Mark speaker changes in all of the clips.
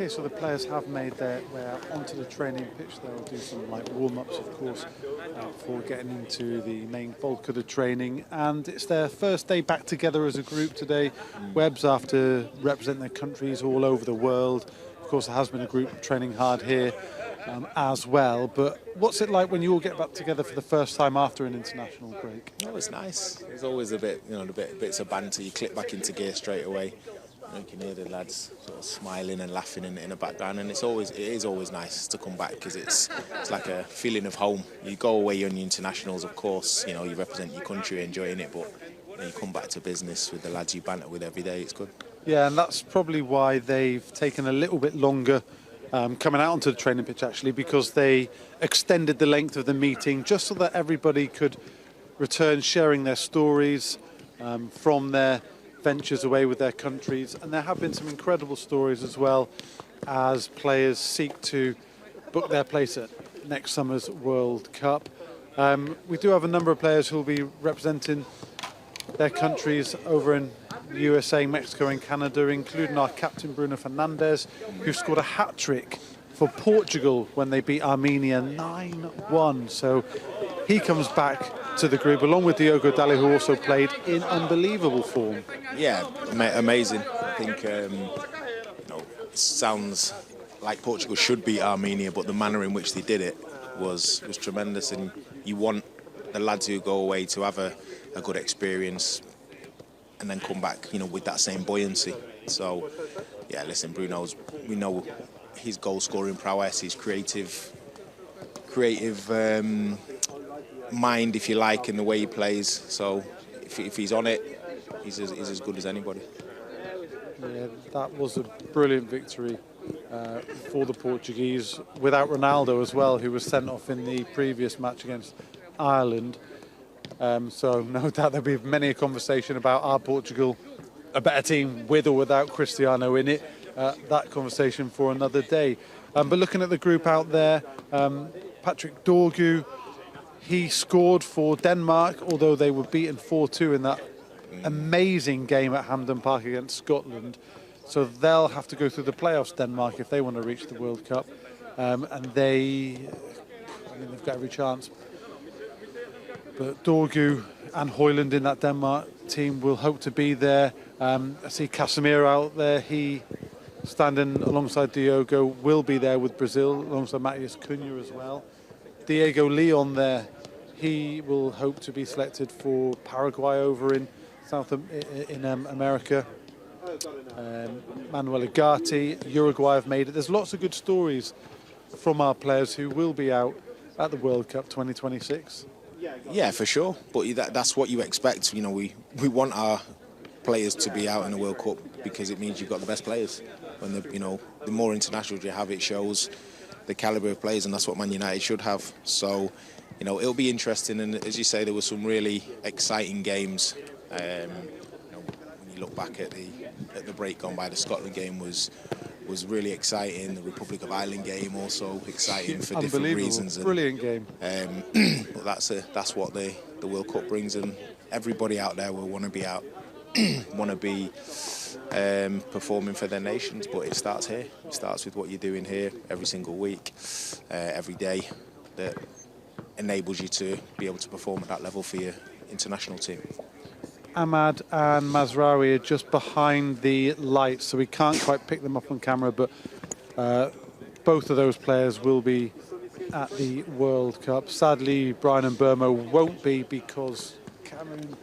Speaker 1: Okay, so the players have made their way out onto the training pitch. They'll do some like warm-ups, of course, before getting into the main bulk of the training. And it's their first day back together as a group today. Webbs, after representing their countries all over the world. Of course, there has been a group training hard here as well. But what's it like when you all get back together for the first time after an international break?
Speaker 2: Oh, it's nice. There's always a bit, bits of banter. You click back into gear straight away. You can hear the lads sort of smiling and laughing in the background, and it is always nice to come back because it's like a feeling of home. You go away on your internationals, of course, you represent your country, enjoying it, but when you come back to business with the lads you banter with every day, it's good.
Speaker 1: Yeah, and that's probably why they've taken a little bit longer coming out onto the training pitch, actually, because they extended the length of the meeting just so that everybody could return sharing their stories from their ventures away with their countries. And there have been some incredible stories as well as players seek to book their place at next summer's World Cup. We do have a number of players who will be representing their countries over in the USA, Mexico and Canada, including our captain Bruno Fernandes, who scored a hat-trick for Portugal when they beat Armenia 9-1. So he comes back to the group, along with Diogo Dalot, who also played in unbelievable form.
Speaker 2: Yeah, amazing. I think it sounds like Portugal should beat Armenia, but the manner in which they did it was tremendous. And you want the lads who go away to have a good experience and then come back, with that same buoyancy. So, yeah, listen, we know his goal-scoring prowess, his creative mind, if you like, in the way he plays. So if he's on it, he's as good as anybody.
Speaker 1: Yeah, that was a brilliant victory for the Portuguese, without Ronaldo as well, who was sent off in the previous match against Ireland. So no doubt there'll be many a conversation about our Portugal a better team with or without Cristiano in it. That conversation for another day. But looking at the group out there, Patrick Dorgu, he scored for Denmark, although they were beaten 4-2 in that amazing game at Hampden Park against Scotland. So they'll have to go through the playoffs, Denmark, if they want to reach the World Cup. And they've got every chance. But Dorgu and Højlund in that Denmark team will hope to be there. I see Casemiro out there. He, standing alongside Diogo, will be there with Brazil, alongside Matheus Cunha as well. Diego Leon there, he will hope to be selected for Paraguay over in America. Manuel Ugarte, Uruguay have made it. There's lots of good stories from our players who will be out at the World Cup 2026.
Speaker 2: Yeah, for sure. But that's what you expect. We want our players to be out in the World Cup because it means you've got the best players. When the more internationals you have, it shows the calibre of players, and that's what Man United should have. So, it'll be interesting. And as you say, there were some really exciting games. When you look back at the break gone by, the Scotland game was really exciting. The Republic of Ireland game also exciting for different reasons.
Speaker 1: Brilliant game.
Speaker 2: But that's what the World Cup brings, and everybody out there will want to be out, want to be performing for their nations. But it starts here. It starts with what you're doing here every single week, every day, that enables you to be able to perform at that level for your international team.
Speaker 1: Ahmad and Mazraoui are just behind the lights, so we can't quite pick them up on camera, but both of those players will be at the World Cup. Sadly, Brian and Burma won't be because Cameroon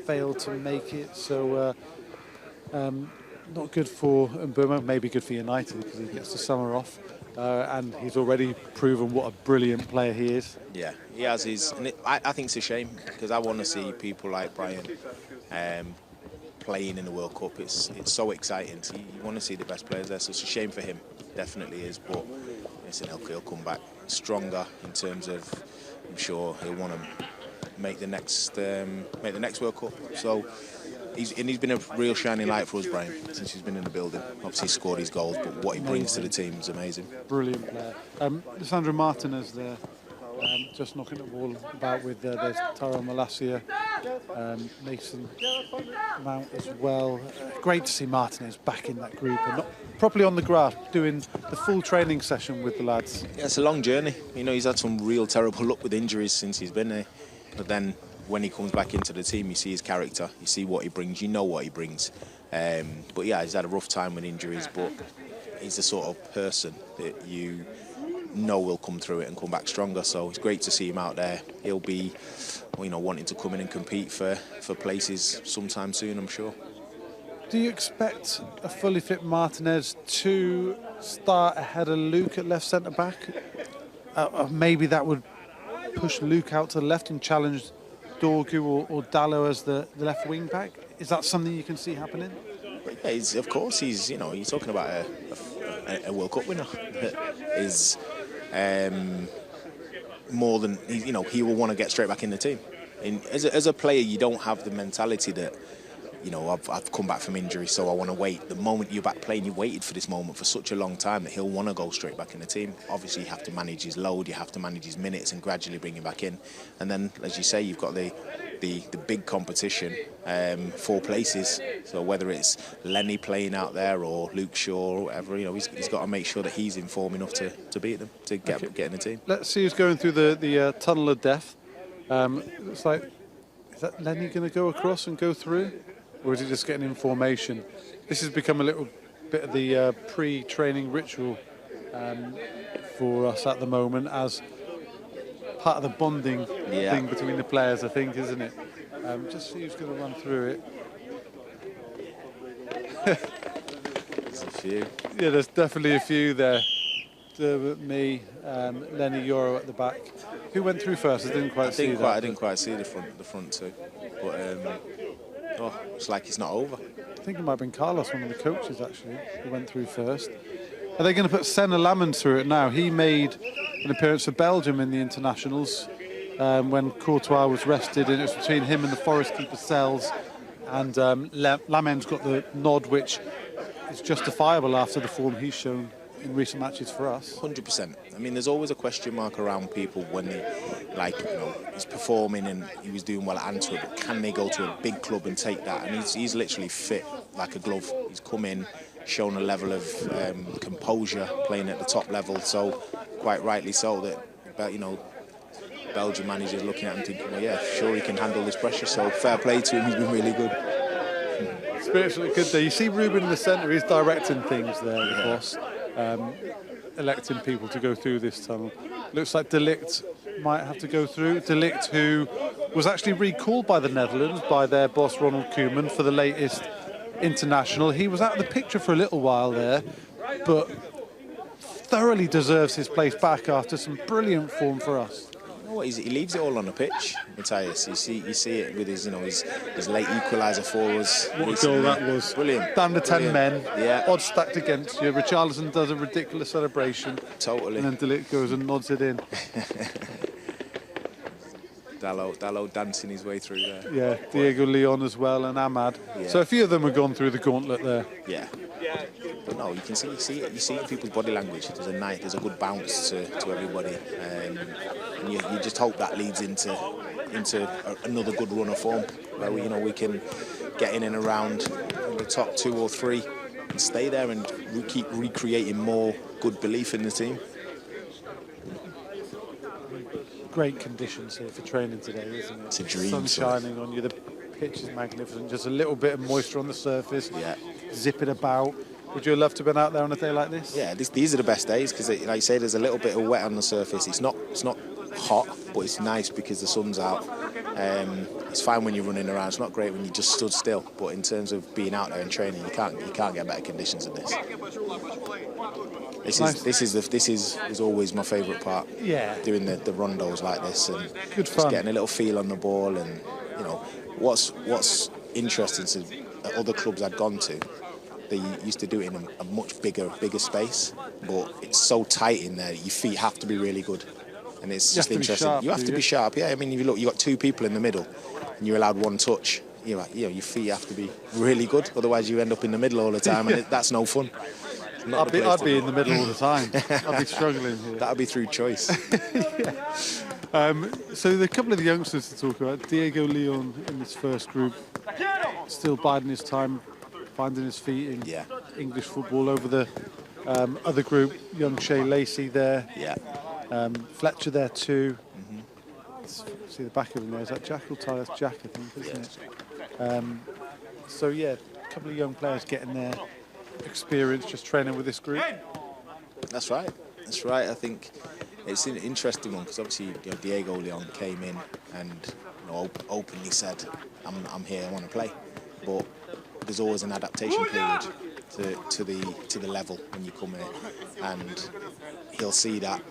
Speaker 1: failed to make it, so not good for Burma, maybe good for United because he gets the summer off. And he's already proven what a brilliant player he is.
Speaker 2: Yeah, he has his... And I think it's a shame because I want to see people like Brian playing in the World Cup. It's so exciting. So you want to see the best players there. So it's a shame for him, definitely is. But listen, he'll come back stronger in terms of... I'm sure he'll want to make the next World Cup. So... He's been a real shining light for us, Brian, since he's been in the building. Obviously, he's scored his goals, but what he brings to the team is amazing.
Speaker 1: Brilliant player. Lissandro Martinez there, just knocking the ball about with there's Tyrell Malacia, Mason Mount as well. Great to see Martinez back in that group, and properly on the grass, doing the full training session with the lads?
Speaker 2: Yeah, it's a long journey. You know, he's had some real terrible luck with injuries since he's been there. But then when he comes back into the team, you see his character, you see what he brings, you know what he brings. But yeah, he's had a rough time with injuries, but he's the sort of person that you know will come through it and come back stronger. So it's great to see him out there. He'll be, you know, wanting to come in and compete for places sometime soon, I'm sure.
Speaker 1: Do you expect a fully fit Martinez to start ahead of Luke at left centre-back? Maybe that would push Luke out to the left and challenge Dorgu or Dallo as the left wing-back? Is that something you can see happening?
Speaker 2: Yeah, of course, he's talking about a World Cup winner that is more than, you know, he will want to get straight back in the team. As a player, you don't have the mentality that, you know, I've come back from injury, so I want to wait. The moment you're back playing, you waited for this moment for such a long time that he'll want to go straight back in the team. Obviously, you have to manage his load, you have to manage his minutes and gradually bring him back in. And then, as you say, you've got the big competition for places. So whether it's Lenny playing out there or Luke Shaw or whatever, you know, he's got to make sure that he's in form enough to beat them, to get in the team.
Speaker 1: Let's see who's going through the tunnel of death. Looks like, is that Lenny going to go across and go through? Or is he just getting in formation? This has become a little bit of the pre-training ritual for us at the moment, as part of the bonding thing between the players, I think, isn't it? Just see who's going to run through it.
Speaker 2: There's a few. Yeah,
Speaker 1: there's definitely a few there. Me, Lenny Yoro at the back. Who went through first? I didn't quite see that.
Speaker 2: I didn't quite see the front two. But it's like it's not over.
Speaker 1: I think it might have been Carlos, one of the coaches, actually, who went through first. Are they going to put Senna Lamond through it now? He made an appearance for Belgium in the internationals when Courtois was rested, and it was between him and the Forest keeper Sells. And Lamond's got the nod, which is justifiable after the form he's shown in recent matches for us.
Speaker 2: 100%. I mean, there's always a question mark around people when they, like, you know, he's performing and he was doing well at Antwerp, but can they go to a big club and take that? And he's literally fit like a glove. He's come in, shown a level of composure, playing at the top level. So, quite rightly so, that, you know, Belgian managers looking at him thinking, well, yeah, sure, he can handle this pressure. So, fair play to him. He's been really good.
Speaker 1: Spiritually good there. You see Ruben in the centre. He's directing things there, of course. Electing people to go through this tunnel. Looks like De Ligt might have to go through. De Ligt, who was actually recalled by the Netherlands, by their boss Ronald Koeman, for the latest international. He was out of the picture for a little while there, but thoroughly deserves his place back after some brilliant form for us.
Speaker 2: You know what, he leaves it all on the pitch, Matheus. You see it with his, you know, his late equaliser for us.
Speaker 1: What a goal that was.
Speaker 2: Brilliant.
Speaker 1: Down to 10 men,
Speaker 2: yeah.
Speaker 1: Odds stacked against you. Richarlison does a ridiculous celebration.
Speaker 2: Totally.
Speaker 1: And then De Ligt goes and nods it in.
Speaker 2: Dallo dancing his way through there.
Speaker 1: Yeah, Diego Leon as well, and Ahmad. Yeah. So a few of them have gone through the gauntlet there.
Speaker 2: Yeah. But no, you see it in people's body language. There's a good bounce to everybody, and you just hope that leads into another good run of form where we can get in and around the top 2 or 3 and stay there and keep recreating more good belief in the team.
Speaker 1: Great conditions here for training today, isn't it?
Speaker 2: It's a dream.
Speaker 1: Sun shining on you, the pitch is magnificent, just a little bit of moisture on the surface, zipping about. Would you love to have been out there on a day like this? Yeah,
Speaker 2: these are the best days because, like you say, there's a little bit of wet on the surface. It's not hot, but it's nice because the sun's out. It's fine when you're running around. It's not great when you just stood still. But in terms of being out there and training, you can't get better conditions than this. This is always my favourite part.
Speaker 1: Yeah.
Speaker 2: Doing the rondos like this and
Speaker 1: good
Speaker 2: just
Speaker 1: fun.
Speaker 2: Getting a little feel on the ball, and you know what's interesting to other clubs I'd gone to. They used to do it in a much bigger space, but it's so tight in there. Your feet have to be really good, and it's just interesting. You have to be sharp. Yeah, I mean, if you look, you got 2 people in the middle, and you're allowed 1 touch. You know, your feet have to be really good, otherwise you end up in the middle all the time, and that's no fun.
Speaker 1: I'd be in the middle all the time. I'd be struggling here.
Speaker 2: That'd be through choice.
Speaker 1: So a couple of the youngsters to talk about. Diego Leon in this first group, still biding his time, finding his feet in.
Speaker 2: Yeah.
Speaker 1: English football over the other group. Young Shea Lacey there.
Speaker 2: Yeah.
Speaker 1: Fletcher there too. See the back of him there. Is that Jack or Ty? That's Jack, I think, isn't it? So yeah, a couple of young players getting their experience just training with this group.
Speaker 2: That's right. That's right. I think it's an interesting one because obviously Diego Leon came in and openly said, "I'm here. I want to play," but there's always an adaptation period to the level when you come in, and he'll see that.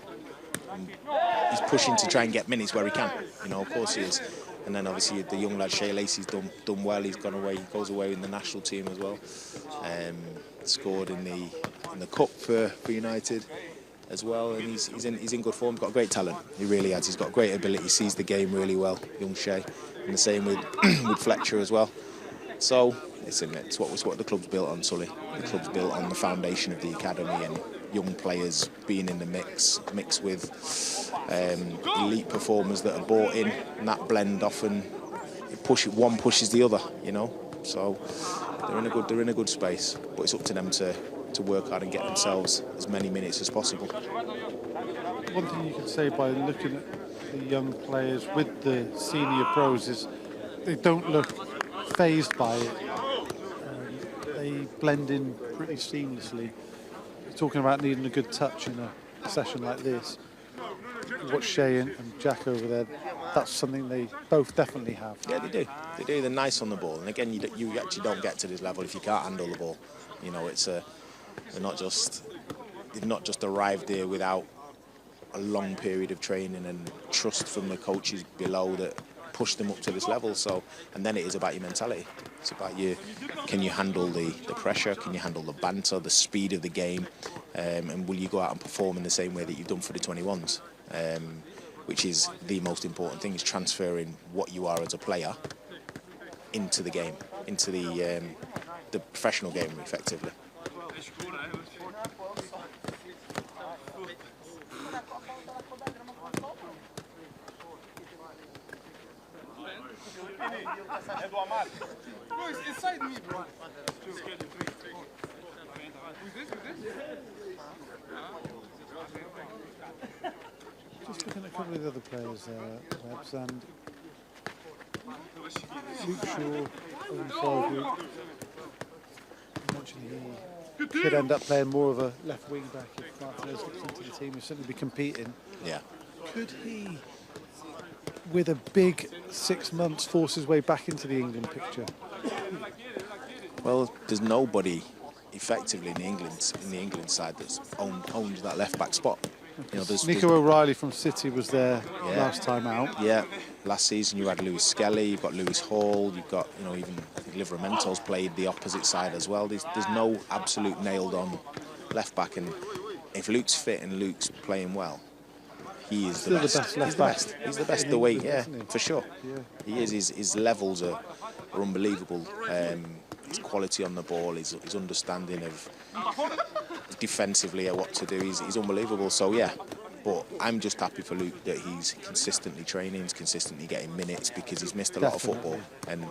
Speaker 2: He's pushing to try and get minutes where he can. Of course he is. And then obviously the young lad Shea Lacey's done well. He's gone away. He goes away in the national team as well. Scored in the cup for United as well, and he's in good form. He's got great talent. He really has. He's got great ability. He sees the game really well, young Shea, and the same with with Fletcher as well. So it's what the club's built on, Sully. The club's built on the foundation of the academy and young players being in the mix with elite performers that are bought in, and that blend often one pushes the other, So they're in a good space, but it's up to them to work hard and get themselves as many minutes as possible.
Speaker 1: One thing you can say by looking at the young players with the senior pros is they don't look phased by it. They blend in pretty seamlessly. Talking about needing a good touch in a session like this, what Shea and Jack over there, that's something they both definitely have.
Speaker 2: Yeah, they do. They do. They're nice on the ball, and again, you actually don't get to this level if you can't handle the ball. They've not just arrived here without a long period of training and trust from the coaches below that push them up to this level. So, and then it is about your mentality. It's about can you handle the pressure? Can you handle the banter, the speed of the game? And will you go out and perform in the same way that you've done for the 21s? Which is the most important thing, is transferring what you are as a player into the game, into the professional game, effectively.
Speaker 3: Inside me, bro.
Speaker 1: Just looking at a couple of the other players there, Rebs, and Luke Shaw, Owen Group. You mentioned he could end up playing more of a left wing back if Martinez gets into the team. He'll certainly be competing.
Speaker 2: Yeah.
Speaker 1: Could he, with a big 6 months, force his way back into the England picture?
Speaker 2: Well, there's nobody effectively in the England side that's owned that left back spot.
Speaker 1: Nico O'Reilly from City was there last time out.
Speaker 2: Yeah, last season you had Lewis Skelly, you've got Lewis Hall, you've got even I think Livramento's played the opposite side as well. There's no absolute nailed on left back, and if Luke's fit and Luke's playing well, he is the best.
Speaker 1: He's the best.
Speaker 2: He's the best the way, yeah, for sure. Yeah. He is. His levels are unbelievable. His quality on the ball, his understanding of defensively what to do, he's unbelievable. So yeah, but I'm just happy for Luke that he's consistently training, he's consistently getting minutes, because he's missed a lot of football, and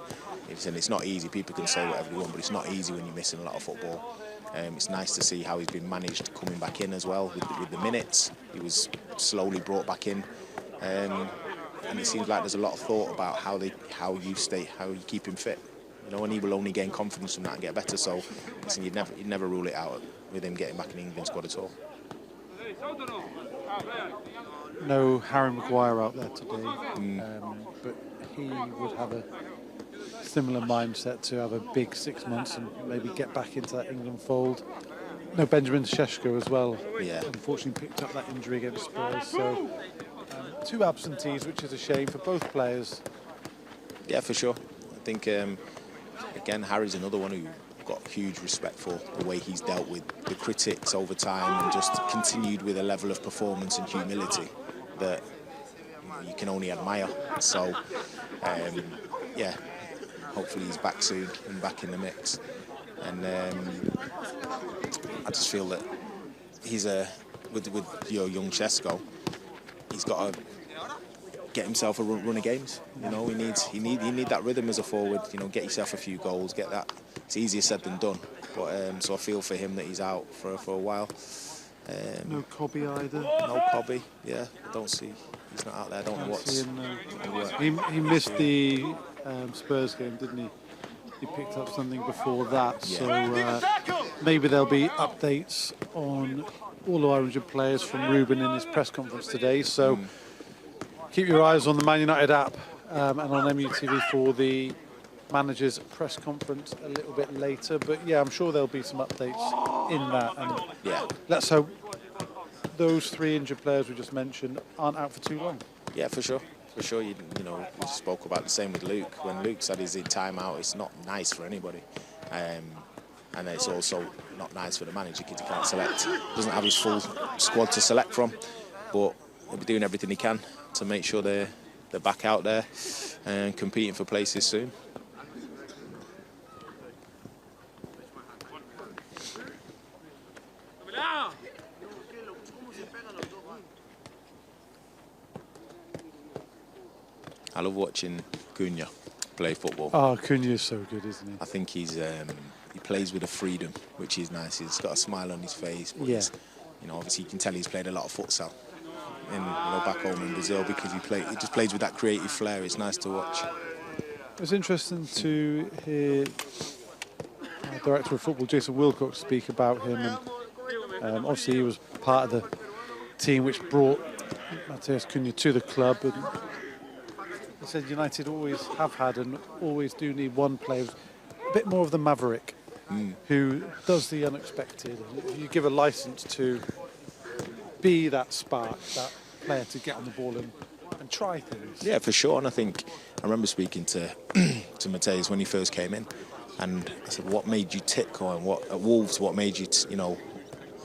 Speaker 2: it's not easy. People can say whatever they want, but it's not easy when you're missing a lot of football. It's nice to see how he's been managed coming back in as well with the minutes. He was slowly brought back in, and it seems like there's a lot of thought about how you keep him fit. And he will only gain confidence from that and get better. So, listen, you'd never rule it out with him getting back in the England squad at all.
Speaker 1: No Harry Maguire out there today, but he would have a similar mindset to have a big 6 months and maybe get back into that England fold. No Benjamin Šeško as well.
Speaker 2: Yeah.
Speaker 1: Unfortunately picked up that injury against Spurs. So 2 absentees, which is a shame for both players.
Speaker 2: Yeah, for sure. I think, again, Harry's another one who got huge respect for the way he's dealt with the critics over time and just continued with a level of performance and humility that you can only admire. So, yeah, hopefully he's back soon and back in the mix. And I just feel that he's with your young Šeško, he's got to get himself a run of games. He need that rhythm as a forward. Get yourself a few goals, get that. It's easier said than done, But so I feel for him that he's out for a while.
Speaker 1: No Cobby either.
Speaker 2: No Cobby. Yeah, I don't see. He's not out there. I don't know what's.
Speaker 1: He missed the Spurs game, didn't he? He picked up something before that,
Speaker 2: Yeah.
Speaker 1: so maybe there'll be updates on all of our injured players from Ruben in his press conference today. So keep your eyes on the Man United app and on MUTV for the manager's press conference a little bit later. But yeah, I'm sure there'll be some updates in that. And
Speaker 2: Yeah.
Speaker 1: let's hope those 3 injured players we just mentioned aren't out for too long.
Speaker 2: Yeah, for sure. For sure, you know, we spoke about the same with Luke. When Luke's had his time out, it's not nice for anybody. And it's also not nice for the manager, because he can't select, doesn't have his full squad to select from. But he'll be doing everything he can to make sure they're back out there and competing for places soon. I love watching Cunha play football.
Speaker 1: Oh, Cunha is so good, isn't he?
Speaker 2: I think he plays with a freedom, which is nice. He's got a smile on his face. But
Speaker 1: Yeah.
Speaker 2: Obviously you can tell he's played a lot of futsal back home in Brazil, because he just plays with that creative flair. It's nice to watch.
Speaker 1: It was interesting to hear Director of Football Jason Wilcox speak about him, and obviously he was part of the team which brought Matheus Cunha to the club, and he said United always have had and always do need one player, a bit more of the maverick, who does the unexpected. You give a licence to be that spark, that player to get on the ball and try things.
Speaker 2: Yeah, for sure. And I think I remember speaking to Matheus when he first came in, and I said, "What made you tick? Or what at Wolves? What made you,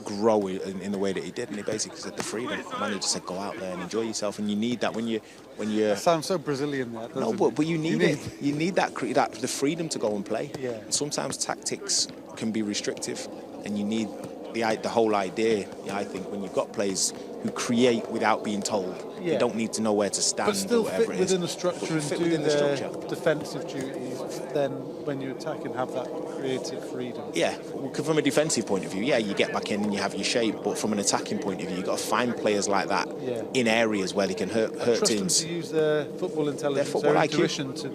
Speaker 2: grow in the way that he did?" And he basically said the freedom. The manager said, "Go out there and enjoy yourself." And you need that when you're.
Speaker 1: It sounds so Brazilian there.
Speaker 2: No, but you need it. You need that the freedom to go and play.
Speaker 1: Yeah.
Speaker 2: And sometimes tactics can be restrictive, and you need the whole idea. I think when you've got players who create without being told,
Speaker 1: Yeah.
Speaker 2: they don't need to know where to stand.
Speaker 1: But still
Speaker 2: or whatever
Speaker 1: fit
Speaker 2: it is.
Speaker 1: within the structure and
Speaker 2: Fit
Speaker 1: do
Speaker 2: within the
Speaker 1: their
Speaker 2: structure.
Speaker 1: defensive duties. Then when you attack and have that creative freedom.
Speaker 2: Yeah, from a defensive point of view, yeah, you get back in and you have your shape. But from an attacking point of view, you've got to find players like that in areas where they can hurt
Speaker 1: Trust
Speaker 2: teams.
Speaker 1: them to use their football intelligence,
Speaker 2: football
Speaker 1: their
Speaker 2: IQ.
Speaker 1: intuition to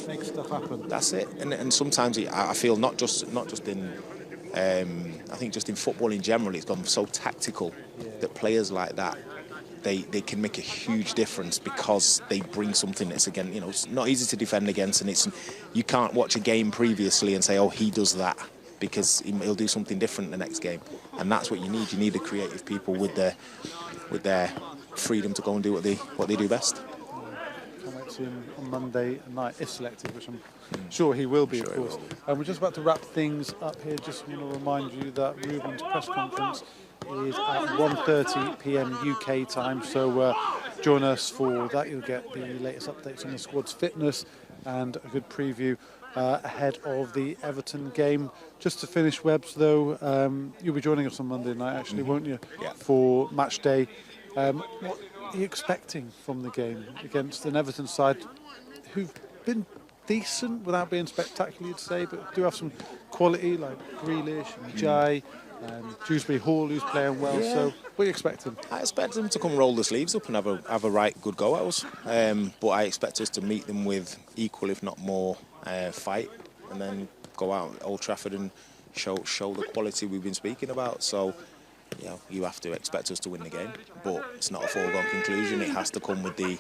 Speaker 1: make stuff happen.
Speaker 2: That's it. And sometimes I feel not just in I think just in football in general, it's gone so tactical that players like that, they can make a huge difference, because they bring something that's, again, it's not easy to defend against, and you can't watch a game previously and say, oh, he does that, because he'll do something different the next game. And that's what you need. You need the creative people with their freedom to go and do what they do best.
Speaker 1: Can't wait to see him on Monday night, if selected, which I'm sure he will be, of course. And we're just about to wrap things up here. Just want to remind you that Ruben's press conference is at 1:30 p.m. UK time, so join us for that. You'll get the latest updates on the squad's fitness and a good preview ahead of the Everton game. Just to finish, Webbs, though, you'll be joining us on Monday night, actually, won't you, for match day. What are you expecting from the game against an Everton side who've been decent without being spectacular, you'd say, but do have some quality, like Grealish and Jai and Dewsbury Hall, who's playing well? So what are you expecting?
Speaker 2: I expect them to come roll the sleeves up and have a right good go at us, but I expect us to meet them with equal, if not more, fight, and then go out at Old Trafford and show the quality we've been speaking about. So you have to expect us to win the game, but it's not a foregone conclusion. It has to come with the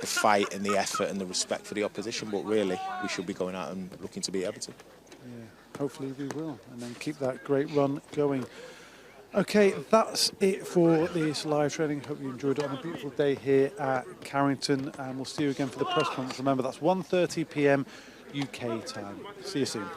Speaker 2: fight and the effort and the respect for the opposition. But really, we should be going out and looking to beat Everton.
Speaker 1: Yeah, hopefully we will, and then keep that great run going. Okay, that's it for this live training. Hope you enjoyed it on a beautiful day here at Carrington, and we'll see you again for the press conference. Remember, that's 1:30 p.m. UK time. See you soon.